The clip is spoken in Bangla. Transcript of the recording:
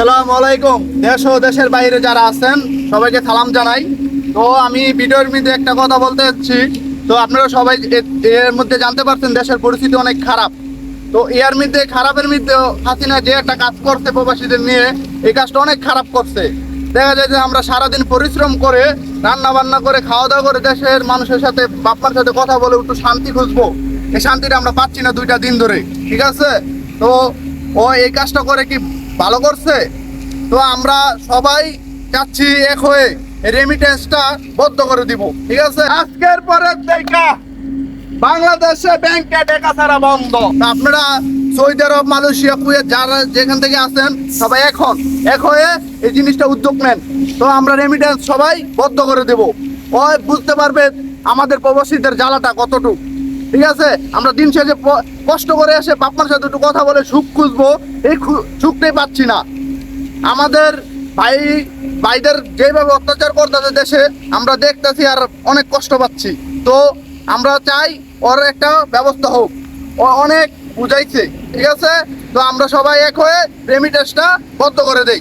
আসসালামু আলাইকুম। দেশ ও দেশের বাইরে যারা আছেন সবাইকে সালাম জানাই। তো আমি ভিডিওর মধ্যে একটা কথা বলতে চাচ্ছি। তো আপনারা সবাই এর মধ্যে জানতে পারছেন দেশের পরিস্থিতি অনেক খারাপ। তো এর মধ্যে খারাপের মধ্যে হাসিনা যে একটা কাজ করছে প্রবাসীদের নিয়ে, এই কাজটা অনেক খারাপ করছে। দেখা যায় যে আমরা সারাদিন পরিশ্রম করে রান্না বান্না করে খাওয়া দাওয়া করে দেশের মানুষের সাথে বাপমার সাথে কথা বলে একটু শান্তি খুঁজবো, এই শান্তিটা আমরা পাচ্ছি না 2টা দিন ধরে। ঠিক আছে, তো ও এই কাজটা করে কি ভালো করছে? তো আমরা সবাই চাচ্ছি এক হয়ে রেমিটেন্সটা বন্ধ করে দিব। ঠিক আছে, আজকের পরের দেখা বাংলাদেশে ব্যাংকে টাকা ছাড়া বন্ধ। আপনারা সৌদি আরব, মালয়েশিয়া, কুয়েত যারা যেখান থেকে আসেন সবাই এখন এক হয়ে এই জিনিসটা উদ্যোগ নেন। তো আমরা রেমিটেন্স সবাই বন্ধ করে দেব। ওই বুঝতে পারবে আমাদের প্রবাসীদের জ্বালাটা কতটুকু। ঠিক আছে, আমরা দিন শেষে কষ্ট করে এসে বাপমার সাথে একটু কথা বলে সুখ খুঁজবো, এই সুখটাই পাচ্ছি না। আমাদের ভাইদের যেভাবে অত্যাচার করতেছে দেশে আমরা দেখতেছি আর অনেক কষ্ট পাচ্ছি। তো আমরা চাই ওর একটা ব্যবস্থা হোক। ও অনেক বুঝাইছে। ঠিক আছে, তো আমরা সবাই এক হয়ে রেমিটেন্সটা বন্ধ করে দেই।